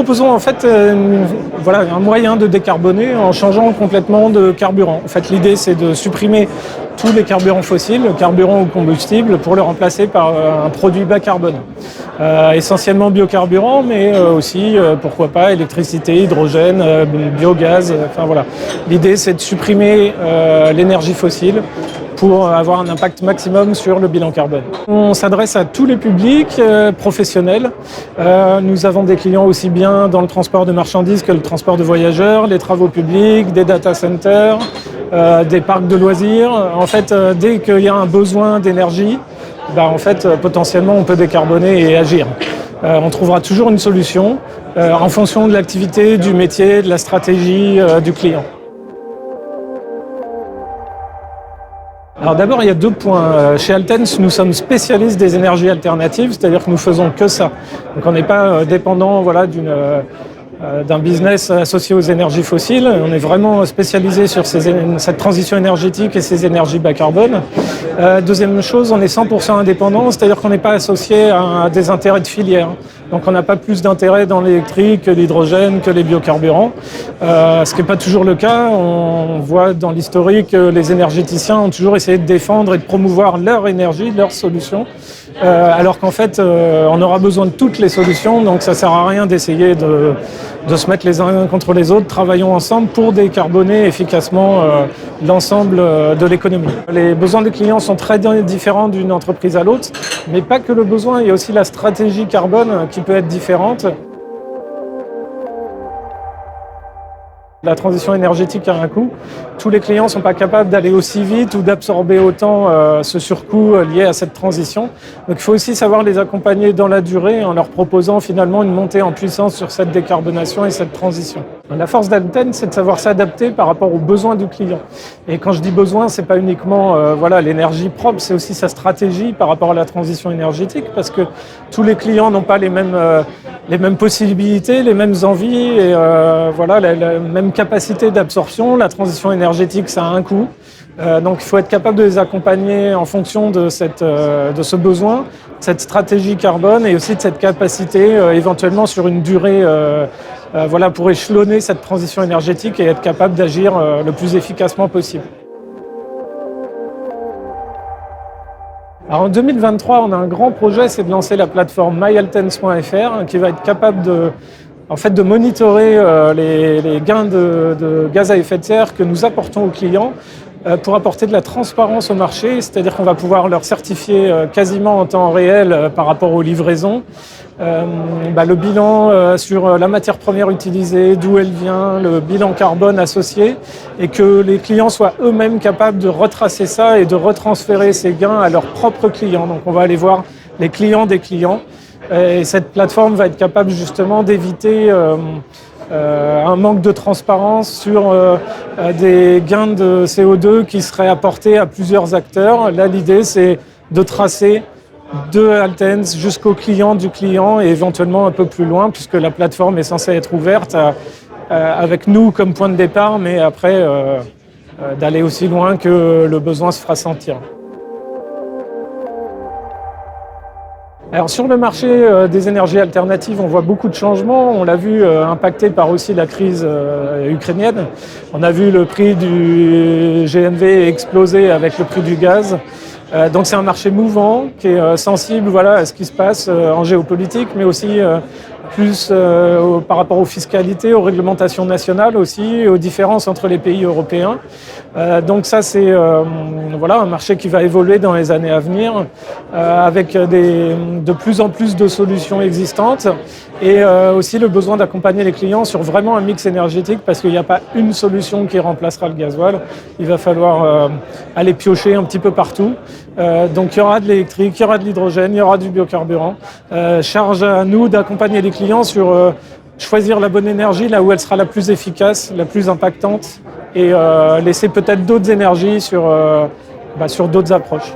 proposons en fait un moyen de décarboner en changeant complètement de carburant. En fait, l'idée c'est de supprimer tous les carburants fossiles, carburants ou combustibles, pour le remplacer par un produit bas carbone. Essentiellement biocarburant, mais aussi, pourquoi pas, électricité, hydrogène, biogaz, enfin voilà. L'idée c'est de supprimer l'énergie fossile pour avoir un impact maximum sur le bilan carbone. On s'adresse à tous les publics professionnels. Nous avons des clients aussi bien dans le transport de marchandises que le transport de voyageurs, les travaux publics, des data centers, des parcs de loisirs. En fait, dès qu'il y a un besoin d'énergie, potentiellement on peut décarboner et agir. On trouvera toujours une solution en fonction de l'activité, du métier, de la stratégie du client. Alors d'abord, il y a 2 points. Chez Altens, nous sommes spécialistes des énergies alternatives, c'est-à-dire que nous faisons que ça. Donc on n'est pas dépendant d'un business associé aux énergies fossiles. On est vraiment spécialisé sur cette transition énergétique et ces énergies bas carbone. Deuxième chose, on est 100% indépendant, c'est-à-dire qu'on n'est pas associé à des intérêts de filière. Donc on n'a pas plus d'intérêt dans l'électrique que l'hydrogène, que les biocarburants. Ce qui n'est pas toujours le cas. On voit dans l'historique que les énergéticiens ont toujours essayé de défendre et de promouvoir leur énergie, leurs solutions. Alors qu'en fait, on aura besoin de toutes les solutions, donc ça ne sert à rien d'essayer de se mettre les uns contre les autres. Travaillons ensemble pour décarboner efficacement l'ensemble de l'économie. Les besoins des clients sont très différents d'une entreprise à l'autre, mais pas que le besoin, il y a aussi la stratégie carbone qui peut être différente. La transition énergétique a un coût. Tous les clients ne sont pas capables d'aller aussi vite ou d'absorber autant ce surcoût lié à cette transition. Donc il faut aussi savoir les accompagner dans la durée en leur proposant finalement une montée en puissance sur cette décarbonation et cette transition. La force d'Alten, c'est de savoir s'adapter par rapport aux besoins du client. Et quand je dis besoin, ce n'est pas uniquement l'énergie propre, c'est aussi sa stratégie par rapport à la transition énergétique, parce que tous les clients n'ont pas les mêmes possibilités, les mêmes envies et la même capacité d'absorption. La transition énergétique, ça a un coût. Donc il faut être capable de les accompagner en fonction de ce besoin, de cette stratégie carbone et aussi de cette capacité éventuellement sur une durée pour échelonner cette transition énergétique et être capable d'agir le plus efficacement possible. Alors en 2023, on a un grand projet, c'est de lancer la plateforme myaltens.fr qui va être capable de monitorer les gains de gaz à effet de serre que nous apportons aux clients pour apporter de la transparence au marché, c'est-à-dire qu'on va pouvoir leur certifier quasiment en temps réel par rapport aux livraisons, le bilan sur la matière première utilisée, d'où elle vient, le bilan carbone associé, et que les clients soient eux-mêmes capables de retracer ça et de retransférer ces gains à leurs propres clients. Donc on va aller voir les clients des clients. Et cette plateforme va être capable justement d'éviter un manque de transparence sur des gains de CO2 qui seraient apportés à plusieurs acteurs. Là, l'idée, c'est de tracer de Altens jusqu'au client du client et éventuellement un peu plus loin, puisque la plateforme est censée être ouverte avec nous comme point de départ, mais après d'aller aussi loin que le besoin se fera sentir. Alors sur le marché des énergies alternatives, on voit beaucoup de changements. On l'a vu impacté par aussi la crise ukrainienne. On a vu le prix du GNV exploser avec le prix du gaz. Donc c'est un marché mouvant qui est sensible à ce qui se passe en géopolitique, mais aussi plus par rapport aux fiscalités, aux réglementations nationales aussi, aux différences entre les pays européens. Donc ça c'est un marché qui va évoluer dans les années à venir avec de plus en plus de solutions existantes et aussi le besoin d'accompagner les clients sur vraiment un mix énergétique parce qu'il n'y a pas une solution qui remplacera le gasoil. Il va falloir aller piocher un petit peu partout. Donc il y aura de l'électrique, il y aura de l'hydrogène, il y aura du biocarburant. Charge à nous d'accompagner les clients sur choisir la bonne énergie là où elle sera la plus efficace, la plus impactante et laisser peut-être d'autres énergies sur d'autres approches.